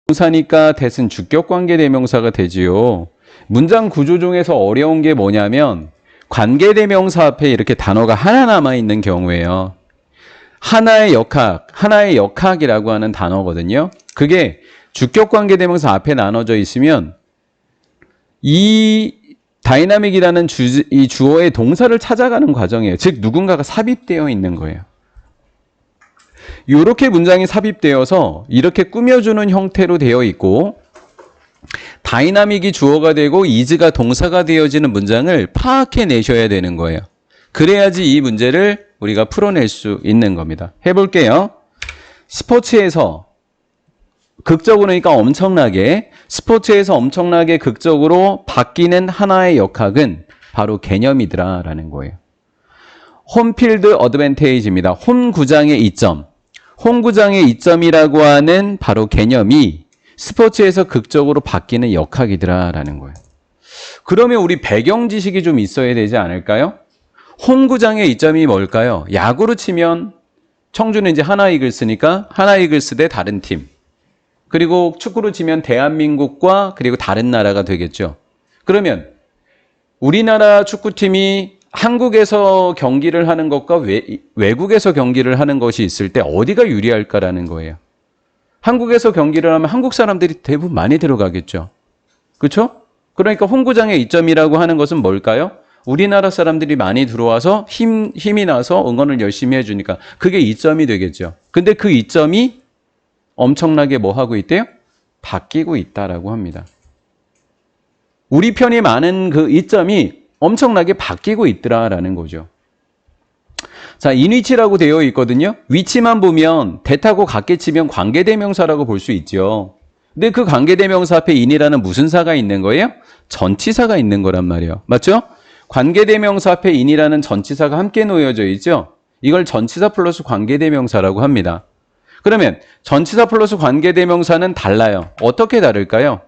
동사니까 that은 주격관계대명사가 되지요. 문장 구조 중에서 어려운 게 뭐냐면 관계대명사 앞에 이렇게 단어가 하나 남아있는 경우에요. 하나의 역학이라고 하는 단어거든요. 그게 주격관계대명사 앞에 나눠져 있으면 이 다이나믹이라는 이 주어의 동사를 찾아가는 과정이에요. 즉 누군가가 삽입되어 있는 거예요. 이렇게 문장이 삽입되어서 이렇게 꾸며주는 형태로 되어 있고 다이나믹이 주어가 되고 is가 동사가 되어지는 문장을 파악해 내셔야 되는 거예요. 그래야지 이 문제를 우리가 풀어낼 수 있는 겁니다. 해볼게요. 스포츠에서 극적으로니까 스포츠에서 엄청나게 극적으로 바뀌는 하나의 역학은 바로 개념이더라라는 거예요. 홈필드 어드밴테이지입니다. 홈구장의 이점. 홈구장의 이점이라고 하는 바로 개념이 스포츠에서 극적으로 바뀌는 역학이더라라는 거예요. 그러면 우리 배경 지식이 좀 있어야 되지 않을까요? 홈구장의 이점이 뭘까요? 야구로 치면 청주는 이제 하나이글스니까 하나이글스 대 다른 팀. 그리고 축구로 치면 대한민국과 그리고 다른 나라가 되겠죠. 그러면 우리나라 축구팀이 한국에서 경기를 하는 것과 외국에서 경기를 하는 것이 있을 때 어디가 유리할까라는 거예요. 한국에서 경기를 하면 한국 사람들이 대부분 많이 들어가겠죠. 그렇죠? 그러니까 홈구장의 이점이라고 하는 것은 뭘까요? 우리나라 사람들이 많이 들어와서 힘이 나서 응원을 열심히 해주니까 그게 이점이 되겠죠. 근데 그 이점이 엄청나게 뭐 하고 있대요? 바뀌고 있다라고 합니다. 우리 편이 많은 그 이점이 엄청나게 바뀌고 있더라라는 거죠. 자, 인위치라고 되어 있거든요. 위치만 보면 대타고 같게 치면 관계대명사라고 볼 수 있죠. 근데 그 관계대명사 앞에 인이라는 무슨 사가 있는 거예요? 전치사가 있는 거란 말이에요. 맞죠? 관계대명사 앞에 인이라는 전치사가 함께 놓여져 있죠. 이걸 전치사 플러스 관계대명사라고 합니다. 그러면 전치사 플러스 관계대명사는 달라요. 어떻게 다를까요?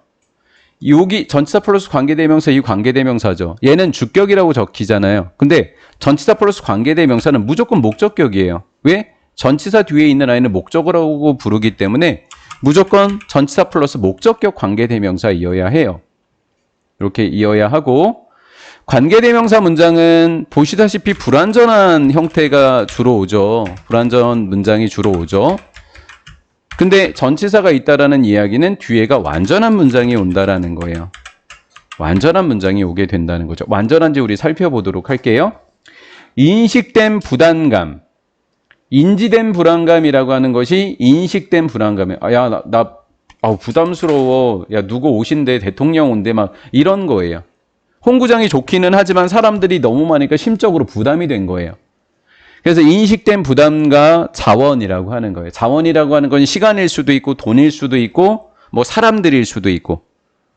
여기 전치사 플러스 관계대명사 이 관계대명사죠. 얘는 주격이라고 적히잖아요. 근데 전치사 플러스 관계대명사는 무조건 목적격이에요. 왜? 전치사 뒤에 있는 아이는 목적어라고 부르기 때문에 무조건 전치사 플러스 목적격 관계대명사이어야 해요. 이렇게 이어야 하고 관계대명사 문장은 보시다시피 불완전한 형태가 주로 오죠. 불완전 문장이 주로 오죠. 근데 전치사가 있다라는 이야기는 뒤에가 완전한 문장이 온다라는 거예요. 완전한 문장이 오게 된다는 거죠. 완전한지 우리 살펴보도록 할게요. 인식된 부담감, 인지된 불안감이라고 하는 것이 인식된 불안감이에요. 야, 나 부담스러워. 야, 누구 오신대, 대통령 온대, 막 이런 거예요. 홍구장이 좋기는 하지만 사람들이 너무 많으니까 심적으로 부담이 된 거예요. 그래서 인식된 부담과 자원이라고 하는 거예요. 자원이라고 하는 건 시간일 수도 있고 돈일 수도 있고 뭐 사람들일 수도 있고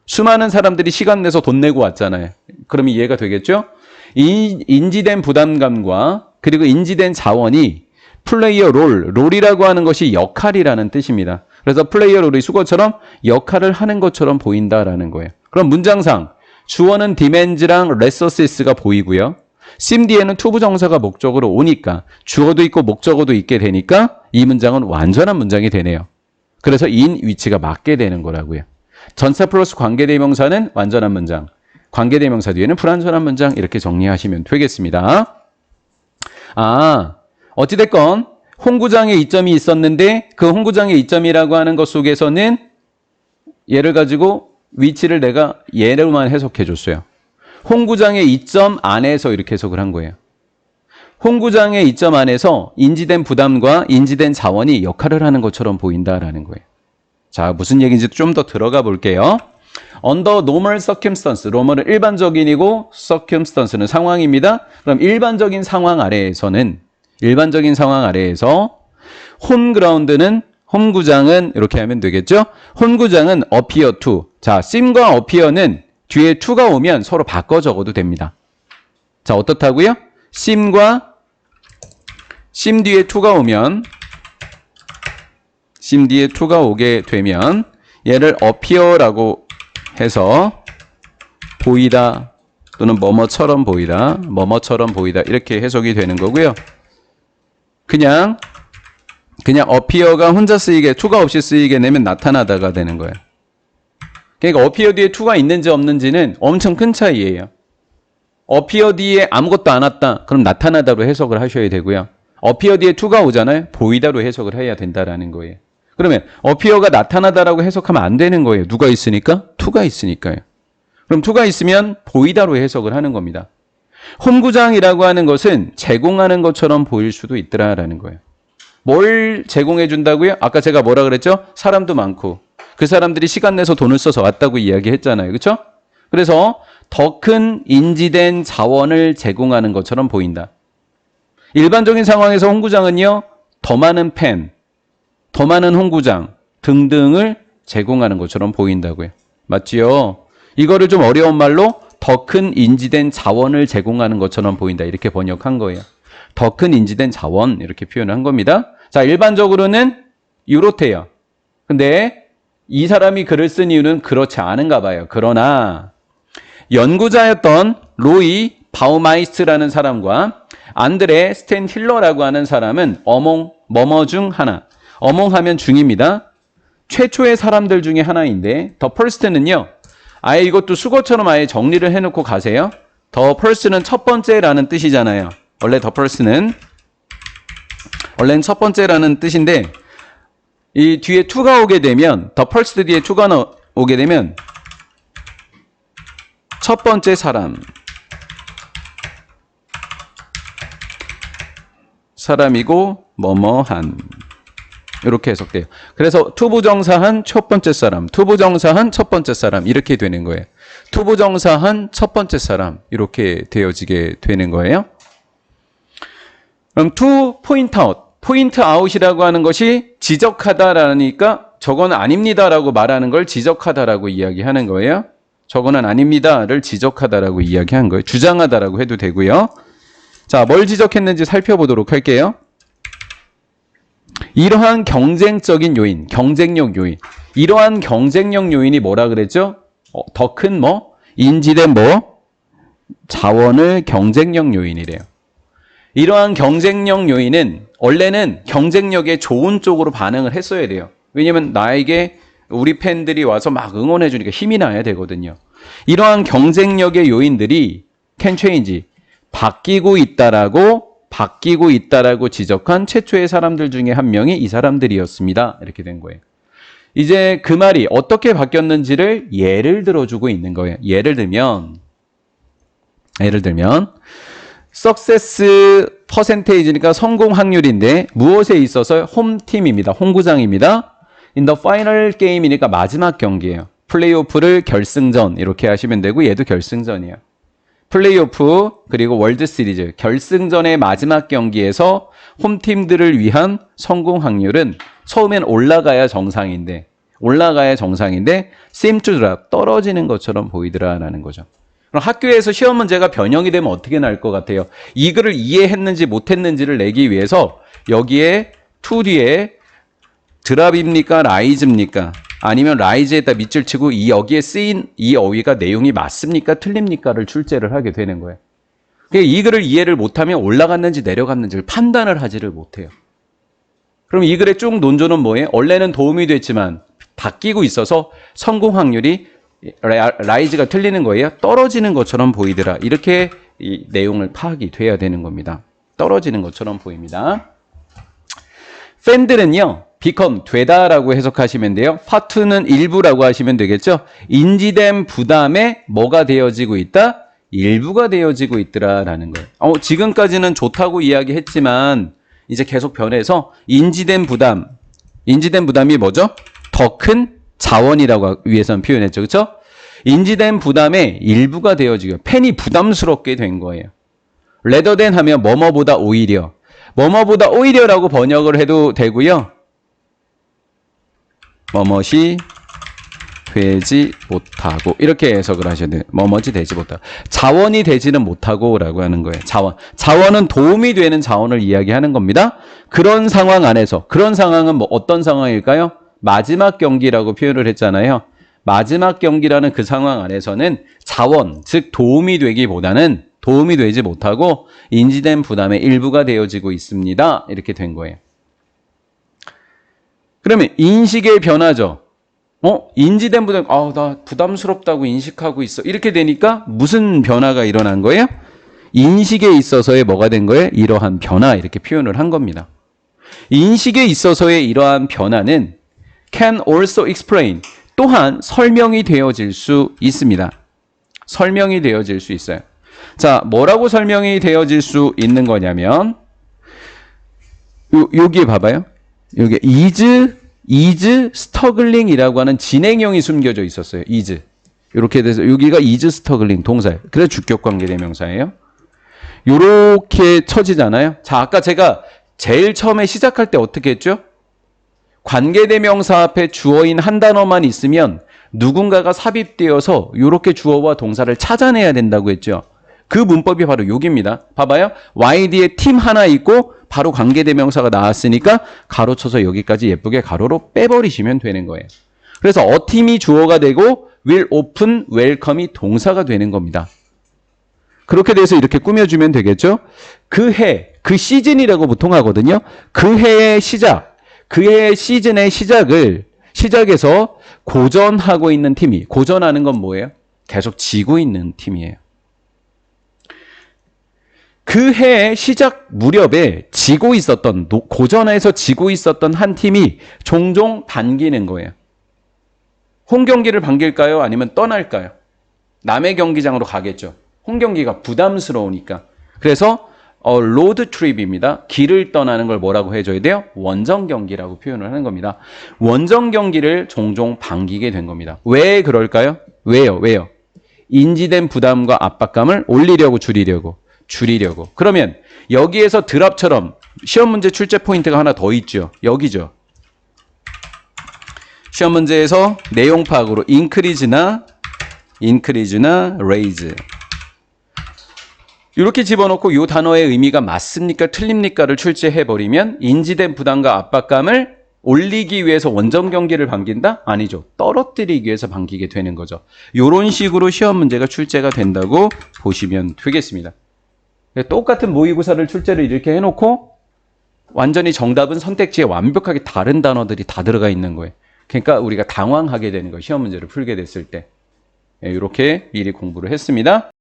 수많은 사람들이 시간 내서 돈 내고 왔잖아요. 그러면 이해가 되겠죠? 이 인지된 부담감과 그리고 인지된 자원이 플레이어 롤이라고 하는 것이 역할이라는 뜻입니다. 그래서 플레이어 롤이 수거처럼 역할을 하는 것처럼 보인다라는 거예요. 그럼 문장상 주어는 디맨즈랑 레서시스가 보이고요. 심 뒤에는 투부정사가 목적으로 오니까 주어도 있고 목적어도 있게 되니까 이 문장은 완전한 문장이 되네요. 그래서 인 위치가 맞게 되는 거라고요. 전사 플러스 관계대명사는 완전한 문장, 관계대명사 뒤에는 불완전한 문장 이렇게 정리하시면 되겠습니다. 어찌됐건 홍구장의 이점이 있었는데 그 홍구장의 이점이라고 하는 것 속에서는 얘를 가지고 위치를 내가 얘로만 해석해 줬어요. 홍구장의 이점 안에서 이렇게 해석을 한 거예요. 홍구장의 이점 안에서 인지된 부담과 인지된 자원이 역할을 하는 것처럼 보인다라는 거예요. 자, 무슨 얘기인지 좀 더 들어가 볼게요. Under normal circumstance, normal은 일반적인이고 circumstance는 상황입니다. 그럼 일반적인 상황 아래에서 홈그라운드는 홈구장은 이렇게 하면 되겠죠? 홈구장은 appear to. 자, sim과 appear는 뒤에 to가 오면 서로 바꿔 적어도 됩니다. 자, 어떻다고요? 심 뒤에 to가 오게 되면 얘를 appear라고 해서 보이다 또는 뭐뭐처럼 보이다 이렇게 해석이 되는 거고요. 그냥 그냥 appear가 혼자 쓰이게, to가 없이 쓰이게 되면 나타나다가 되는 거예요. 그러니까 appear 뒤에 to가 있는지 없는지는 엄청 큰 차이예요. appear 뒤에 아무것도 안 왔다. 그럼 나타나다로 해석을 하셔야 되고요. appear 뒤에 to가 오잖아요. 보이다로 해석을 해야 된다라는 거예요. 그러면 appear가 나타나다라고 해석하면 안 되는 거예요. 누가 있으니까? to가 있으니까요. 그럼 to가 있으면 보이다로 해석을 하는 겁니다. 홈구장이라고 하는 것은 제공하는 것처럼 보일 수도 있더라라는 거예요. 뭘 제공해 준다고요? 아까 제가 뭐라 그랬죠? 사람도 많고 그 사람들이 시간 내서 돈을 써서 왔다고 이야기했잖아요. 그렇죠? 그래서 더 큰 인지된 자원을 제공하는 것처럼 보인다. 일반적인 상황에서 홈구장은요. 더 많은 팬, 더 많은 홈구장 등등을 제공하는 것처럼 보인다고요. 맞지요? 이거를 좀 어려운 말로 더 큰 인지된 자원을 제공하는 것처럼 보인다. 이렇게 번역한 거예요. 더 큰 인지된 자원 이렇게 표현을 한 겁니다. 자, 일반적으로는 이렇대요. 근데 이 사람이 글을 쓴 이유는 그렇지 않은가 봐요. 그러나 연구자였던 로이 바우마이스트라는 사람과 안드레 스탠 힐러라고 하는 사람은 어몽, 뭐뭐 중 하나. 어몽 하면 중입니다. 최초의 사람들 중에 하나인데 더 퍼스트는요. 아예 이것도 수거처럼 아예 정리를 해놓고 가세요. 더 퍼스트는 첫 번째라는 뜻이잖아요. 원래 더 퍼스트는 원래는 첫 번째라는 뜻인데 이 뒤에 to가 오게 되면 더 퍼스트 뒤에 to가 오게 되면 첫 번째 사람이고 뭐뭐한 이렇게 해석돼요. 그래서 투부정사한 첫 번째 사람, 투부정사한 첫 번째 사람 이렇게 되는 거예요. 투부정사한 첫 번째 사람 이렇게 되어지게 되는 거예요. 그럼 to point out, point out이라고 하는 것이 지적하다라니까 저건 아닙니다라고 말하는 걸 지적하다라고 이야기하는 거예요. 저거는 아닙니다를 지적하다라고 이야기한 거예요. 주장하다라고 해도 되고요. 자, 뭘 지적했는지 살펴보도록 할게요. 이러한 경쟁적인 요인, 경쟁력 요인. 이러한 경쟁력 요인이 뭐라 그랬죠? 더 큰 뭐? 인지된 뭐? 자원을 경쟁력 요인이래요. 이러한 경쟁력 요인은 원래는 경쟁력에 좋은 쪽으로 반응을 했어야 돼요. 왜냐면 나에게 우리 팬들이 와서 막 응원해 주니까 힘이 나야 되거든요. 이러한 경쟁력의 요인들이 can change, 바뀌고 있다라고 지적한 최초의 사람들 중에 한 명이 이 사람들이었습니다. 이렇게 된 거예요. 이제 그 말이 어떻게 바뀌었는지를 예를 들어주고 있는 거예요. 예를 들면 석세스 퍼센테이지니까 성공 확률인데 무엇에 있어서 홈팀입니다. 홈구장입니다. in the final game이니까 마지막 경기예요. 플레이오프를 결승전 이렇게 하시면 되고 얘도 결승전이에요. 플레이오프 그리고 월드 시리즈 결승전의 마지막 경기에서 홈팀들을 위한 성공 확률은 처음엔 올라가야 정상인데 seem to drop 떨어지는 것처럼 보이더라라는 거죠. 그럼 학교에서 시험 문제가 변형이 되면 어떻게 날 것 같아요? 이 글을 이해했는지 못했는지를 내기 위해서 여기에 to 뒤에 드랍입니까? 라이즈입니까? 아니면 라이즈에다 밑줄 치고 여기에 쓰인 이 어휘가 내용이 맞습니까? 틀립니까?를 출제를 하게 되는 거예요. 이 글을 이해를 못하면 올라갔는지 내려갔는지를 판단을 하지를 못해요. 그럼 이 글의 쭉 논조는 뭐예요? 원래는 도움이 됐지만 바뀌고 있어서 성공 확률이 라이즈가 틀리는 거예요. 떨어지는 것처럼 보이더라. 이렇게 이 내용을 파악이 돼야 되는 겁니다. 떨어지는 것처럼 보입니다. 팬들은요. become 되다라고 해석하시면 돼요. 파트는 일부라고 하시면 되겠죠. 인지된 부담에 뭐가 되어지고 있다? 일부가 되어지고 있더라라는 거예요. 지금까지는 좋다고 이야기했지만 이제 계속 변해서 인지된 부담이 뭐죠? 더 큰 자원이라고 위해서는 표현했죠. 그렇죠? 인지된 부담의 일부가 되어지고 팬이 부담스럽게 된 거예요. rather than 하면 뭐뭐보다 오히려라고 번역을 해도 되고요. 뭐뭇이 되지 못하고 이렇게 해석을 하셔야 돼요. 뭐뭇이 되지 못하고 자원이 되지는 못하고 라고 하는 거예요. 자원은 도움이 되는 자원을 이야기하는 겁니다. 그런 상황 안에서 그런 상황은 뭐 어떤 상황일까요? 마지막 경기라고 표현을 했잖아요. 마지막 경기라는 그 상황 안에서는 자원, 즉 도움이 되기보다는 도움이 되지 못하고 인지된 부담의 일부가 되어지고 있습니다. 이렇게 된 거예요. 그러면 인식의 변화죠. 인지된 부담, 나 부담스럽다고 인식하고 있어. 이렇게 되니까 무슨 변화가 일어난 거예요? 인식에 있어서의 뭐가 된 거예요? 이러한 변화, 이렇게 표현을 한 겁니다. 인식에 있어서의 이러한 변화는 can also explain, 또한 설명이 되어질 수 있습니다. 설명이 되어질 수 있어요. 자, 뭐라고 설명이 되어질 수 있는 거냐면, 여기에 봐봐요. 여기 is struggling이라고 하는 진행형이 숨겨져 있었어요. is. 이렇게 돼서 여기가 is struggling 동사예요. 그래서 주격 관계 대명사예요. 이렇게 쳐지잖아요. 자, 아까 제가 제일 처음에 시작할 때 어떻게 했죠? 관계대명사 앞에 주어인 한 단어만 있으면 누군가가 삽입되어서 이렇게 주어와 동사를 찾아내야 된다고 했죠. 그 문법이 바로 여기입니다. 봐봐요. YD에 팀 하나 있고 바로 관계대명사가 나왔으니까 가로쳐서 여기까지 예쁘게 가로로 빼버리시면 되는 거예요. 그래서 팀이 주어가 되고 will open, welcome이 동사가 되는 겁니다. 그렇게 돼서 이렇게 꾸며주면 되겠죠. 그 해, 그 시즌이라고 보통 하거든요. 그 해의 시작, 그 해의 시즌의 시작에서 고전하고 있는 팀이, 고전하는 건 뭐예요? 계속 지고 있는 팀이에요. 그 해의 시작 무렵에 지고 있었던, 고전에서 지고 있었던 한 팀이 종종 반기는 거예요. 홈 경기를 반길까요? 아니면 떠날까요? 남의 경기장으로 가겠죠. 홈 경기가 부담스러우니까. 그래서 로드 트립입니다. 길을 떠나는 걸 뭐라고 해줘야 돼요? 원정 경기라고 표현을 하는 겁니다. 원정 경기를 종종 반기게 된 겁니다. 왜 그럴까요? 왜요? 인지된 부담과 압박감을 올리려고 줄이려고. 그러면 여기에서 드랍처럼 시험 문제 출제 포인트가 하나 더 있죠. 여기죠. 시험 문제에서 내용 파악으로 increase나 raise 이렇게 집어넣고 이 단어의 의미가 맞습니까? 틀립니까?를 출제해버리면 인지된 부담과 압박감을 올리기 위해서 원정 경기를 반긴다? 아니죠. 떨어뜨리기 위해서 반기게 되는 거죠. 이런 식으로 시험 문제가 출제가 된다고 보시면 되겠습니다. 똑같은 모의고사를 출제를 이렇게 해놓고 완전히 정답은 선택지에 완벽하게 다른 단어들이 다 들어가 있는 거예요. 그러니까 우리가 당황하게 되는 거예요. 시험 문제를 풀게 됐을 때. 이렇게 미리 공부를 했습니다.